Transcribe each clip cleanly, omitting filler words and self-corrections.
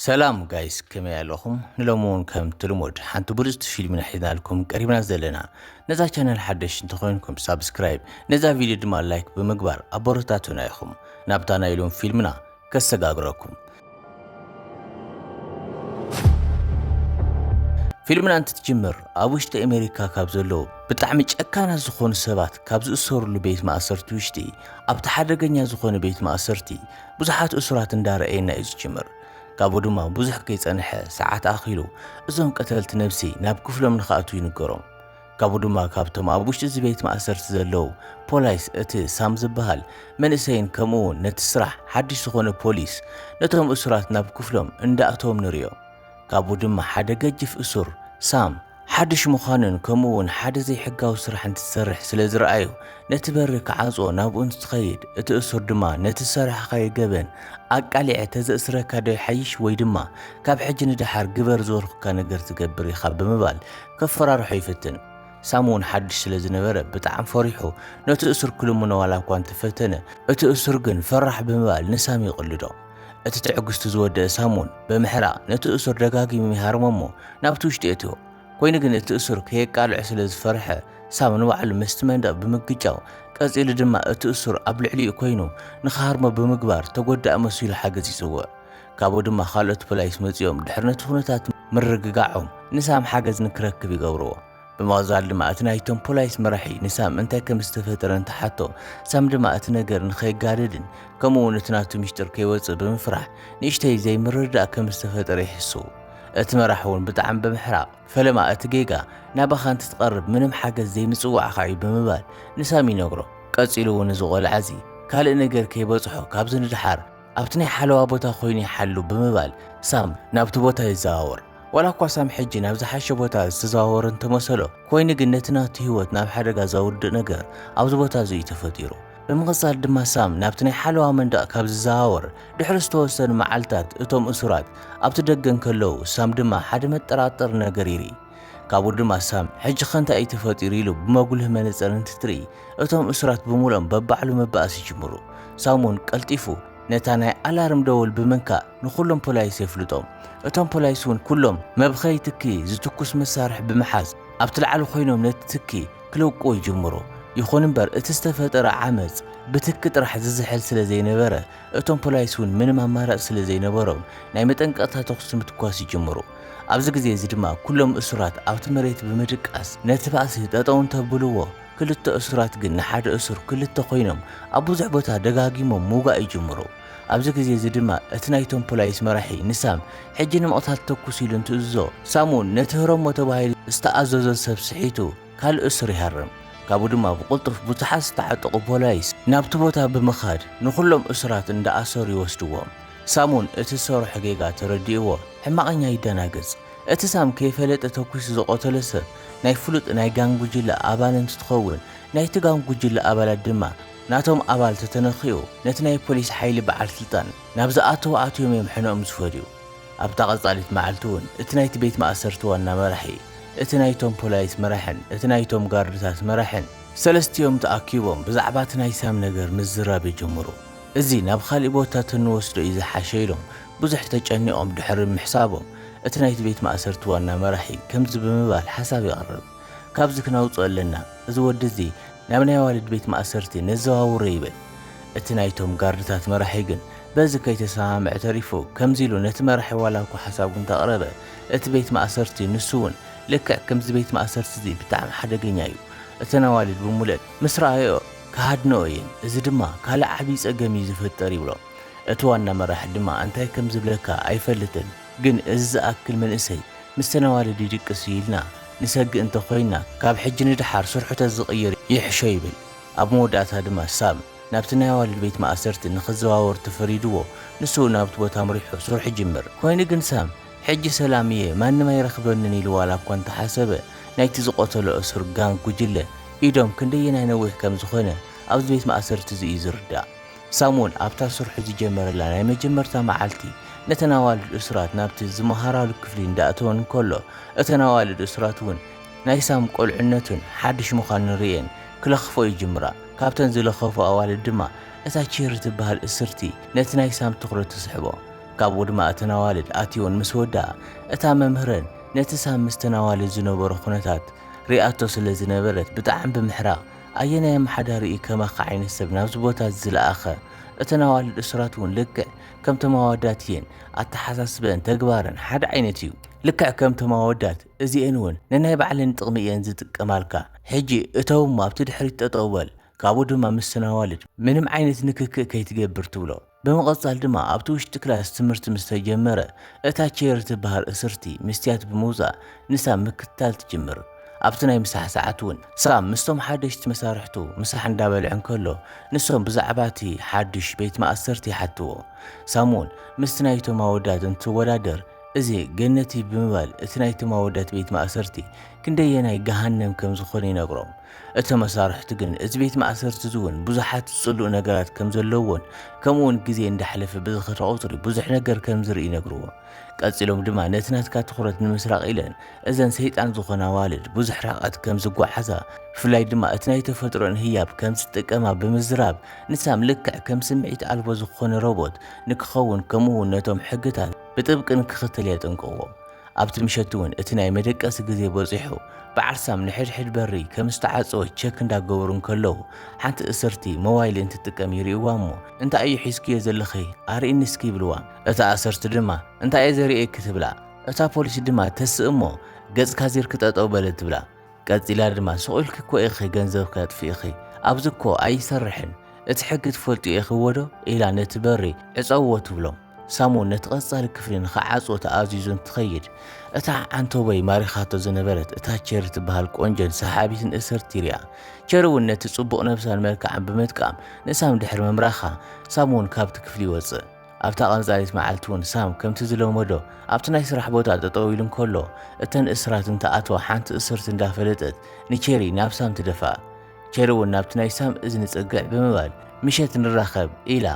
ሰላም ጋይስ كما ያለኹም ንሎሙን ከም ትልሙድ ሓንቲ ብርዝት ፊልም ንሕናልኩም ቀሪብና ዘለና ነዛ ቻናል ሓደሽ እንትኾንኩም ሳብስክራይብ ነዛ ቪድዮ ድማ ላይክ ብምግባር አበረታቱና ይኹም ናብታና ኢሎም ፊልምና ከሰጋግረኩም ፊልምና እንትትጅምር ኣብ ውሽጢ አሜሪካ ካብ ዘለው ብጣዕሚ ጨካና ዝኾኑ ሰባት ካብ ዝእሰሩሉ ቤት ማእሰርቲ ውሽጢ ኣብቲ ሓደገኛ ዝኾነ ቤት ማእሰርቲ ብዙሓት እስራት እንዳረአየና እዩ ዝጅምር ካብኡ ድማ ብዙሕ ከይጸንሐ ሰዓት ኣኺሉ እዞም ቀተልቲ ነብሲ ናብ ክፍሎም ንኽኣቱ ይንገሮም ካብኡ ድማ ካብቶም ኣብ ውሽጢ እዚ ቤት ማእሰርቲ ዘለው ፖሊስ እቲ ሳም ዝበሃል መንእሰይን ከምኡውን ነቲ ስራሕ ሓድሽ ዝኾነ ፖሊስ ነቶም እስራት ናብ ክፍሎም እንዳኣቶም ንሪኦ ካብኡ ድማ ሓደ ገጅፍ እሱር ሳም ሓድሽ ምዃኑን ከምኡውን ሓደ ዘይሕጋዊ ስራሕ እንትሰርሕ ስለ ዝረኣዩ ነቲ በሪ ክዓፅኦ ናብኡ እንትትኸይድ እቲ እሱር ድማ ነቲ ዝሰርሕኻዮ ገበን ኣቃሊዐ ተዘእስረካ ዶ ይሓይሽ ወይ ድማ ካብ ሕጂ ንድሓር ግበር ዝበልኩካ ነገር ትገብር ኢኻ ብምባል ከፈራርሖ ይፍትን ሳም እውን ሓድሽ ስለ ዝነበረ ብጣዕሚ ፈሪሑ ነቲ እሱር ክልሙኖ ዋላ እኳ እንተፈተነ እቲ እሱር ግን ፈራሕ ብምባል ንሳም ይቕልዶ እቲ ትዕግስቱ ዝወደአ ሳሙን ብምሕራቕ ነቲ እሱር ደጋጊሙ ይሃርሞሞ ናብቲ ውሽጢ እትዮ ኮይኑ ግን እቲ እሱር ከየቃልዕ ስለ ዝፈርሐ ሳም ንባዕሉ ምስቲ መንደቕ ብምግጫው ቀፂሉ ድማ እቲ እሱር ኣብ ልዕሊኡ ኮይኑ ንኽሃርሞ ብምግባር ተጎዳእ መሲሉ ሓገዝ ይፅውዕ ካብኡ ድማ ካልኦት ፖሊስ መፂኦም ድሕሪ ነቲ ኩነታት ምርግጋዖም ንሳም ሓገዝ ንክረክብ ይገብርዎ ብምቕፃል ድማ እቲ ናይቶም ፖሊስ መራሒ ንሳም እንታይ ከም ዝተፈጠረ እንትሓቶ ሳም ድማ እቲ ነገር ንኸይጋደድን ከምኡውን እቲ ናቱ ሚስጥር ከይወፅእ ብምፍራሕ ንእሽተይ ዘይምርዳእ ከም ዝተፈጠረ ይሕሱ እቲ መራሒ እውን ብጣዕሚ ብምሕራቕ ፈለማ እቲ ጌጋ ናባኻ እንትትቐርብ ምንም ሓገዝ ዘይምፅዋዕኻ እዩ ብምባል ንሳም ይነግሮ ቀፂሉ እውን እዚ ቆልዓዚ ካልእ ነገር ከይበፅሖ ካብዚ ንድሓር ኣብቲ ናይ ሓለዋ ቦታ ኮይኑ ይሓሉ ብምባል ሳም ናብቲ ቦታ ይዘዋወር ዋላ እኳ ሳም ሕጂ ናብ ዝሓሸ ቦታ ዝተዘዋወረ እንተመሰሎ ኮይኑ ግን ነቲ ናቱ ህይወት ናብ ሓደጋ ዘውድእ ነገር ኣብዚ ቦታ እዚ እዩ ተፈጢሩ ብምቕፃል ድማ ሳም ናብቲ ናይ ሓለዋ መንደቕ ካብ ዝዘዋወር ድሕሪ ዝተወሰኑ መዓልታት እቶም እሱራት ኣብቲ ደገ እንከለዉ ሳም ድማ ሓደ መጠራጠሪ ነገር ይርኢ ካብኡ ድማ ሳም ሕጂ ኸንታይ እዩ ተፈጢሩ ኢሉ ብመጉልህ መነፅር እንትትርኢ እቶም እሱራት ብምሉኦም በባዕሉ መባእስ ይጅምሩ ሳም እውን ቀልጢፉ ነታ ናይ ኣላርም ደወል ብምንካእ ንኹሎም ፖሊስ የፍልጦም እቶም ፖሊስ እውን ኩሎም መብኸይ ትኪ ዝትኩስ መሳርሒ ብምሓዝ ኣብቲ ላዕሊ ኮይኖም ነቲ ትኪ ክለውቅዎ ይጅምሩ ይኹን እምበር እቲ ዝተፈጠረ ዓመፅ ብትኪ ጥራሕ ዝዝሕል ስለ ዘይነበረ እቶም ፖሊስ እውን ምንም ኣማራፂ ስለ ዘይነበሮም ናይ መጠንቀቕታ ተኹስ ምትኳስ ይጅምሩ ኣብዚ ግዜ እዚ ድማ ኩሎም እሱራት ኣብቲ መሬት ብምድቃስ ነቲ ባእሲ ጠጠው እንተብልዎ ክልተ እሱራት ግን ንሓደ እሱር ክልተ ኮይኖም ኣብ ብዙሕ ቦታ ደጋጊሞም ምውጋእ ይጅምሩ ኣብዚ ግዜ እዚ ድማ እቲ ናይቶም ፖሊስ መራሒ ንሳም ሕጂ ንምቕታል ተኩስ ኢሉ እንትእዞ ሳም እውን ነቲ ህረሞ ተባሂሉ ዝተኣዘዞ ሰብ ስሒቱ ካልእ እሱር ይሃርም ካብኡ ድማ ብቁልጡፍ ብዙሓት ዝተዓጠቑ ፖሊስ ናብቲ ቦታ ብምኻድ ንኹሎም እሱራት እንዳኣሰሩ ይወስድዎም ሳም እውን እቲ ዝሰርሖ ጌጋ ተረዲእዎ ሕማቐኛ ይደናገጽ እቲ ሳም ከይፈለጠ ተኩስ ዝቆተለ ሰብ ናይ ፍሉጥ ናይ ጋንግ ጉጅለ ኣባል እንትትኸውን ናይቲ ጋንግ ጉጅለ ኣባላት ድማ ናቶም ኣባል ተተነኺኡ ነቲ ናይ ፖሊስ ሓይሊ በዓል ስልጣን ናብ ዝኣተዉ ኣትዮም እዮም ሕኖኦም ዝፈድዩ ኣብታ ቐጻሊት መዓልቲ እውን እቲ ናይቲ ቤት ማእሰርቲ ዋና መራሒ እቲ ናይቶም ፖሊስ መራሕን እቲ ናይቶም ጋርድታት መራሕን ሰለስቲኦም ተኣኪቦም ብዛዕባ እቲ ናይ ሳም ነገር ምዝራብ ይጅምሩ እዚ ናብ ካሊእ ቦታ እንወስዶ እዩ ዝሓሸ ኢሎም ብዙሕ ተጨኒቖም ድሕሪ ምሕሳቦም እቲ ናይቲ ቤት ማእሰርቲ ዋና መራሒ ከምዚ ብምባል ሓሳብ ይቐርብ ካብዚ ክናውፅኦ ኣለና እዚ ወዲ እዚ ናብ ናይ ዋልድ ቤት ማእሰርቲ ነዘዋውሮ ይብል እቲ ናይቶም ጋርድታት መራሒ ግን በዚ ከይተሰማምዕ ተሪፉ ከምዚ ኢሉ ነቲ መራሒ ዋላ እኳ ሓሳቡ እንተቕረበ እቲ ቤት ማእሰርቲ ንሱ እውን ልክዕ ከምዚ ቤት ማእሰርቲ እዚ ብጣዕሚ ሓደገኛ እዩ እተን ኣዋልድ ብምሉእ ምስ ረኣዮ ካሃድንኦ እየን እዚ ድማ ካልእ ዓብዪ ፀገም እዩ ዝፍጠር ይብሎ እቲ ዋና መራሒ ድማ እንታይ ከም ዝብለካ ኣይፈልጥን ግን እዚ ዝኣክል መንእሰይ ምስተን ኣዋልድ ይድቅስ ኢልና ንሰግእ እንተኾይና ካብ ሕጂ ንድሓር ስርሑ ተዝቕይር ይሕሾ ይብል ኣብ መወዳእታ ድማ ሳም ናብቲ ናይ ኣዋልድ ቤት ማእሰርቲ ንኽዘዋወር ተፈሪድዎ ንሱ ናብቲ ቦታ ምሪሑ ስርሑ ይጅምር ኮይኑ ግን ሳም ሕጂ ሰላም እየ ማንም ኣይረኽበንን ኢሉ ዋላ እኳ እንተሓሰበ ናይቲ ዝቆተሎ እሱር ጋንግ ጉጅለ ኢዶም ክንደየናይ ነዊሕ ከም ዝኾነ ኣብዚ ቤት ማእሰርቲ እዚ እዩ ዝርዳእ ሳም እውን ኣብታ ስርሑ ዝጀመረላ ናይ መጀመርታ መዓልቲ ነተን ኣዋልድ እሱራት ናብቲ ዝመሃራሉ ክፍሊ እንዳእተወን እንከሎ እተን ኣዋልድ እሱራት እውን ናይ ሳም ቆልዕነቱን ሓድሽ ምዃኑ ርአን ክለኽፎ ይጅምራ ካብተን ዝለኸፉ ኣዋልድ ድማ እታ ቺር ትበሃል እስርቲ ነቲ ናይ ሳም ትኹረት ትስሕቦ ካብኡ ድማ እተናዋልድ ኣትዮን ምስ ወዳ እታ መምህረን ነቲ ሳም ምስ ተናዋልድ ዝነበሩ ኩነታት ሪኣቶ ስለ ዝነበረት ብጣዕሚ ብምሕራቕ ኣየናይ ኣመሓዳሪ ከማኻ ዓይነት ሰብ ናብዚ ቦታ ዝለኣኸ እተናዋልድ እስራት እውን ልክዕ ከም ተማዋዳት እየን ኣተሓሳስበን ተግባረን ሓደ ዓይነት እዩ ልክዕ ከም ተማዋዳት እዚአን እውን ነናይ ባዕለን ጥቕሚ እየን ዝጥቀማልካ ሕጂ እተውማ ኣብቲ ድሕሪት ጠጠው በል ካብኡ ድማ ምስ ተናዋልድ ምንም ዓይነት ንክክእ ከይትገብር ትብሎ በመቐጻል ድማ ኣብቲ ውሽጢ ክላስ ትምህርቲ ምስ ተጀመረ እታ ቼር ትበሃል እስርቲ ምስትያት ብምውፃእ ንሳም ምክትታል ትጅምር ኣብቲ ናይ ምሳሕ ሰዓት እውን ሳም ምስቶም ሓደሽቲ መሳርሕቱ ምሳሕ እንዳበልዕን ከሎ ንሶም ብዛዕባ እቲ ሓድሽ ቤት ማእሰርቲ ይሓትዎ ሳም እውን ምስቲ ናይቶም ኣወዳት እንትወዳደር እዚ ገነቲ ብምባል እቲ ናይቶም ኣወዳት ቤት ማእሰርቲ ክንደየናይ ገሃነም ከም ዝኾነ ይነግሮም እቶም መሳርሕቲ ግን እዚ ቤት ማእሰርቲ እውን ብዙሓት ዝፅልኡ ነገራት ከም ዘለዎን ከምኡውን ግዜ እንዳሕለፈ ብዝኸደ ቁፅሪ ብዙሕ ነገር ከም ዝርኢ ይነግርዎ ቀፂሎም ድማ ነቲ ናትካ ትኹረት ንምስራቕ ኢለን እዘን ሰይጣን ዝኾና ኣዋልድ ብዙሕ ርሕቐት ከም ዝጓዓዛ ብፍላይ ድማ እቲ ናይ ተፈጥሮን ህያብ ከም ዝጥቀማ ብምዝራብ ንሳም ልክዕ ከም ስምዒት ኣልቦ ዝኾነ ሮቦት ንክኸውን ከምኡውን ነቶም ሕግታት ብጥብቂ ንክኽተል የጠንቅቕዎ ኣብቲ ምሸት እውን እቲ ናይ መደቀሲ ግዜ በፂሑ በዓል ሳም ንሕድሕድ በሪ ከም ዝተዓፀወ ቸክ እንዳገበሩን ከለዉ ሓንቲ እስርቲ ሞባይል እንትጥቀም ይርእዋ እሞ እንታይ እዩ ሒዝክዮ ዘለኺ ኣርእኒ እስኪ ይብልዋ እታ እስርቲ ድማ እንታይ እየ ዘርእየኪ ትብላ እታ ፖሊስ ድማ ተስእ እሞ ገጽካ ዚርክ ጠጠው በለ ትብላ ቀፂላ ድማ ስቑልኪ እኮ ኢኺ ገንዘብካ ጥፊኢኺ ኣብዚ እኮ ኣይሰርሕን እቲ ሕጊ ትፈልጡ ኢኺ ወዶ ኢላ ነቲ በሪ ዕፀውዎ ትብሎ ሳሙን ነቲ ቀጻሊ ክፍሊ ንኽዓፅዎ ተኣዚዙ እንትኸይድ እታ ዓንቶበይ ማሪኻቶ ዝነበረት እታ ቸር ትበሃል ቆንጆን ሰሓቢትን እስርቲ ይርያ ቸር እውን ነቲ ጽቡቕ ነብሳን መልክዓን ብምጥቃም ንሳም ድሕሪ መምራኻ ሳሙን ካብቲ ክፍሊ ይወፅእ ኣብታ ቀንጻሊት መዓልቲ እውን ሳም ከምቲ ዝለመዶ ኣብቲ ናይ ስራሕ ቦታ ጠጠው ኢሉ እንከሎ እተን እስራት እንተኣትዋ ሓንቲ እስርቲ እንዳፈለጠት ንቸሪ ናብ ሳም ትደፍኣ ቸር እውን ናብቲ ናይ ሳም እዝኒ ጽግዕ ብምባል ምሸት ንራኸብ ኢላ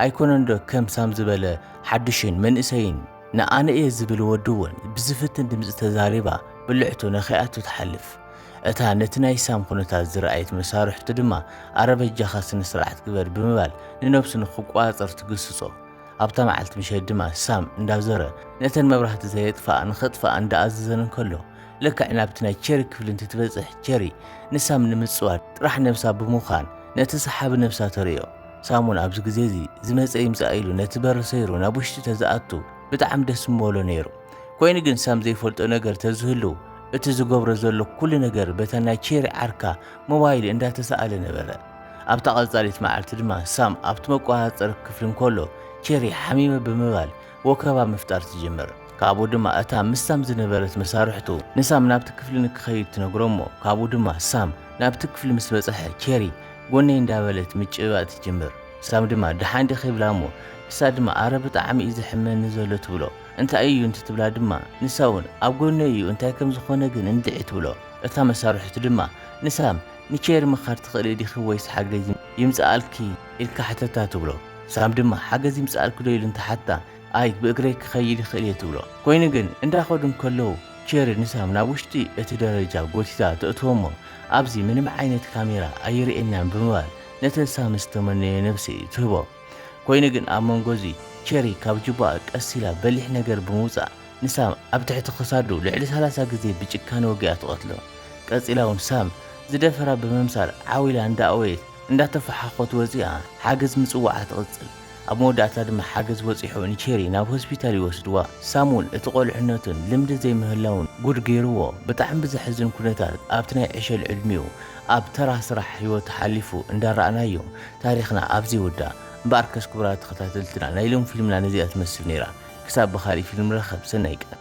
ኣይኮነንዶ ከም ሳም ዝበለ ሓድሽን መንእሰይን ንኣነ እየ ዝብል ወዲ እውን ብዝፍትን ድምፂ ተዛሪባ ብልዕቶ ነኸይኣቱ ትሓልፍ እታ ነቲ ናይ ሳም ኩነታት ዝረኣየት መሳርሕቱ ድማ ኣረበጃኻ ስነ ስርዓት ግበር ብምባል ንነብሱ ንኽቋፀር ትግስጾ ኣብታ መዓልቲ ምሸት ድማ ሳም እንዳዘረ ነተን መብራህቲ ዘየጥፋኣ ንኸጥፋኣ እንዳኣዘዘን ከሎ ልክዕ ናብቲ ናይ ቸሪ ክፍሊ እንትትበፅሕ ቸሪ ንሳም ንምፅዋት ጥራሕ ነብሳ ብምዃን ነቲ ሰሓቢ ነብሳ ተርእዮ ሳሙን ኣብዚ ግዜ እዚ ዝመፀ ይምፃእ ኢሉ ነቲ በሪ ሰይሩ ናብ ውሽጢ ተዝኣቱ ብጣዕሚ ደስ ምበሎ ነይሩ ኮይኑ ግን ሳም ዘይፈልጦ ነገር ተዝህሉ እቲ ዝገብሮ ዘሎ ኩሉ ነገር በታ ናይ ቸሪ ዓርካ ሞባይል እንዳተሰኣለ ነበረ ኣብታ ቀጻሊት መዓልቲ ድማ ሳም ኣብቲ መቆፃፀሪ ክፍሊ እንከሎ ቸሪ ሓሚመ ብምባል ወከባ ምፍጣር ትጀምር ካብኡ ድማ እታ ምስ ሳም ዝነበረት መሳርሕቱ ንሳም ናብቲ ክፍሊ ንክኸይድ ትነግሮሞ ካብኡ ድማ ሳም ናብቲ ክፍሊ ምስ በፅሐ ቸሪ ጎነይ እንዳበለት ምጭባእ ትጅምር ሳም ድማ ድሓን ዲኺ ይብላ እሞ ንሳ ድማ ኣረ ብጣዕሚ እዩ ዝሕመኒ ዘሎ ትብሎ እንታይ እዩ እንትትብላ ድማ ንሳ እውን ኣብ ጎነይ እዩ እንታይ ከም ዝኾነ ግን እንድዒ ትብሎ እታ መሳርሕቱ ድማ ንሳም ንቸሪ ምኻድ ትኽእል ዲኺ ወይስ ሓገዝ ይምፅኣልኪ ኢልካ ሓተታ ትብሎ ሳም ድማ ሓገዝ ይምፅኣልኪ ዶ ኢሉ እንተሓታ ኣይ ብእግረይ ክኸይድ ይኽእል እየ ትብሎ ኮይኑ ግን እንዳኸዱ ከለዉ ቸሪ ንሳም ናብ ውሽጢ እቲ ደረጃ ጎቲታ ተእትዎሞ ኣብዚ ምንም ዓይነት ካሜራ ኣይርኤናን ብምባል ነቲ ሳም ዝተመነየ ነብሲ ትህቦ ኮይኑ ግን ኣብ መንጎዚ ቸሪ ካብ ጅባኣ ቀሲላ በሊሕ ነገር ብምውፃእ ንሳም ኣብ ትሕቲ ክሳዱ ልዕሊ 30 ግዜ ብጭካነ ወጊኣ ትቐትሎ ቀፂላ እውን ሳም ዝደፈራ ብምምሳል ዓዊላ እንዳኣወየት እንዳተፈሓኾት ወፂኣ ሓገዝ ምፅዋዓ ትቕፅል ኣብ መወዳእታ ድማ ሓገዝ ወፂሑ ንቸሪ ናብ ሆስፒታል ይወስድዋ ሳሙን እቲ ቆልዕነቱን ልምዲ ዘይምህላውን ጉድ ገይርዎ ብጣዕሚ ብዘሕዝን ኩነታት ኣብቲ ናይ ዕሸል ዕድሚኡ ኣብ ተራ ስራሕ ህይወት ሓሊፉ እንዳረኣናዮ ታሪኽና ኣብዚ ይውዳእ እምበኣር ከስ ክቡራት ተኸታተልትና ናይ ሎም ፊልምና ነዚኣ ትመስል ነይራ ክሳብ ብኻልእ ፊልም ረኸብ ሰናይ ቀን